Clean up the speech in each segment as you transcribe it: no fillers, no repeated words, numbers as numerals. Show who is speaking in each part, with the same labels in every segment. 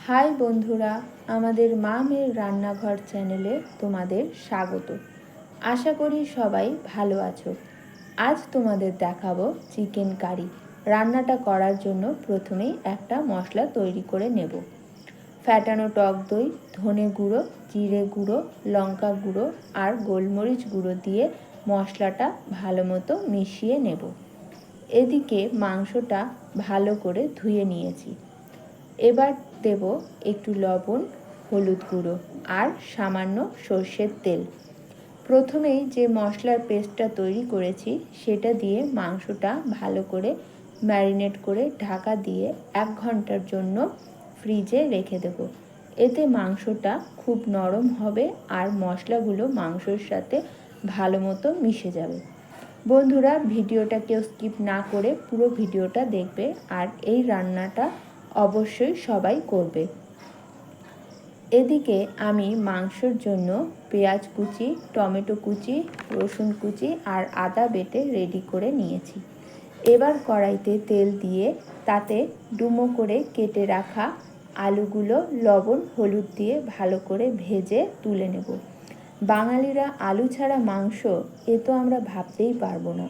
Speaker 1: High বন্ধুরা, আমাদের মা মেয়ের রান্নাঘর চ্যানেলে তোমাদের স্বাগত। আশা করি সবাই ভালো আছো। আজ তোমাদের দেখাবো চিকেন কারি। রান্নাটা করার জন্য প্রথমেই একটা মশলা তৈরি করে নেব। ফ্যাটানো টক দই, ধনে গুঁড়ো, জিরে গুঁড়ো, লঙ্কা গুঁড়ো আর গোলমরিচ গুঁড়ো দিয়ে মশলাটা ভালো মতো মিশিয়ে নেব। এদিকে মাংসটা ভালো করে ধুয়ে নিয়েছি। এবার দেব একটু লবণ, হলুদ গুঁড়ো আর সামান্য সর্ষের তেল। প্রথমেই যে মশলার পেস্টটা তৈরি করেছি সেটা দিয়ে মাংসটা ভালো করে ম্যারিনেট করে ঢাকা দিয়ে 1 ঘন্টার জন্য ফ্রিজে রেখে দেব। এতে মাংসটা খুব নরম হবে আর মশলাগুলো মাংসের সাথে ভালো মতো মিশে যাবে। বন্ধুরা, ভিডিওটা কেউ স্কিপ না করে পুরো ভিডিওটা দেখবে আর এই রান্নাটা অবশ্যই সবাই করবে। এদিকে আমি মাংসের জন্য পেঁয়াজ কুচি, টমেটো কুচি, রসুন কুচি আর আদা বেটে রেডি করে নিয়েছি। এবার কড়াইতে তেল দিয়ে তাতে ডুমো করে কেটে রাখা আলুগুলো লবণ হলুদ দিয়ে ভালো করে ভেজে তুলে নেব। বাঙালিরা আলু ছাড়া মাংস এ তো আমরা ভাবতেই পারবো না।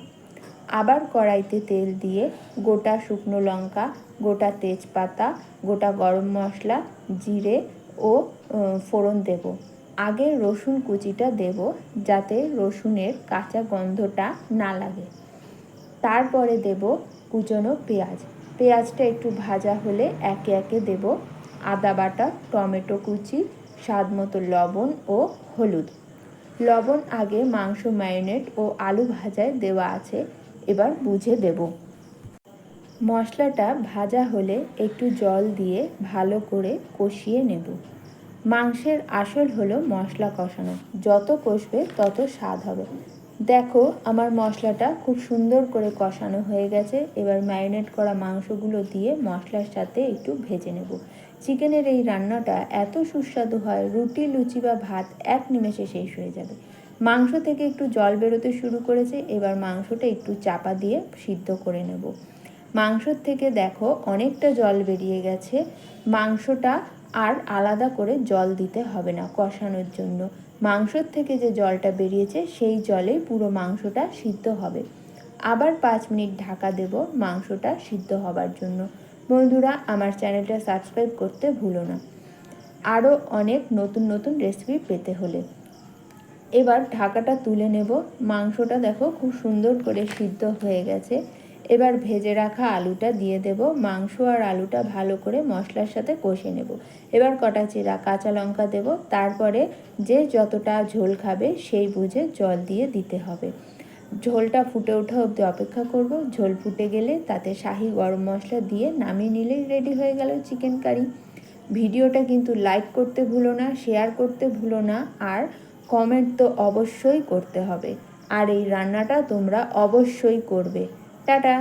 Speaker 1: আবার কড়াইতে তেল দিয়ে গোটা শুকনো লঙ্কা, গোটা তেজপাতা, গোটা গরম মশলা, জিরে ও ফোড়ন দেব। আগে রসুন কুচিটা দেব যাতে রসুনের কাঁচা গন্ধটা না লাগে। তারপরে দেব কুচনো পেঁয়াজ। পেঁয়াজটা একটু ভাজা হলে একে একে দেব আদা বাটা, টমেটো কুচি, স্বাদ মতো লবণ ও হলুদ। লবণ আগে মাংস ম্যারিনেট ও আলু ভাজায় দেওয়া আছে, এবার বুঝে দেব। মশলাটা ভাজা হলে একটু জল দিয়ে ভালো করে কষিয়ে নেব। মাংসের আসল হলো মশলা কষানো, যত কষবে তত স্বাদ হবে। দেখো আমার মশলাটা খুব সুন্দর করে কষানো হয়ে গেছে। এবার ম্যারিনেট করা মাংসগুলো দিয়ে মশলার সাথে একটু ভেজে নেব। চিকেনের এই রান্নাটা এত সুস্বাদু হয়, রুটি, লুচি বা ভাত এক নিমেষে শেষ হয়ে যাবে। মাংস থেকে একটু জল বেরোতে শুরু করেছে, এবার মাংসটা একটু চাপা দিয়ে সিদ্ধ করে নেব। মাংসর থেকে দেখো অনেকটা জল বেরিয়ে গেছে। মাংসটা আর আলাদা করে জল দিতে হবে না কষানোর জন্য। মাংসর থেকে যে জলটা বেরিয়েছে সেই জলেই পুরো মাংসটা সিদ্ধ হবে। আবার 5 মিনিট ঢাকা দেব মাংসটা সিদ্ধ হবার জন্য। বন্ধুরা, আমার চ্যানেলটা সাবস্ক্রাইব করতে ভুলো না আরও অনেক নতুন নতুন রেসিপি পেতে হলে। এবার ঢাকাটা তুলে নেব। মাংসটা দেখো খুব সুন্দর করে সিদ্ধ হয়ে গেছে। এবার ভেজে রাখা আলুটা দিয়ে দেব। মাংস আর আলুটা ভালো করে মশলার সাথে কষে নেব। এবার কটা চিরা কাঁচা লঙ্কা দেব। তারপরে যে যতটা ঝোল খাবে সেই বুঝে জল দিয়ে দিতে হবে। ঝোলটা ফুটে ওঠা অবধি অপেক্ষা করব। ঝোল ফুটে গেলে তাতে শাহি গরম মশলা দিয়ে নামিয়ে নিলেই রেডি হয়ে গেল চিকেন কারি। ভিডিওটা কিন্তু লাইক করতে ভুলো না, শেয়ার করতে ভুলো না আর কমেন্ট তো অবশ্যই করতে হবে। আর এই রান্নাটা তোমরা অবশ্যই করবে। টাটা।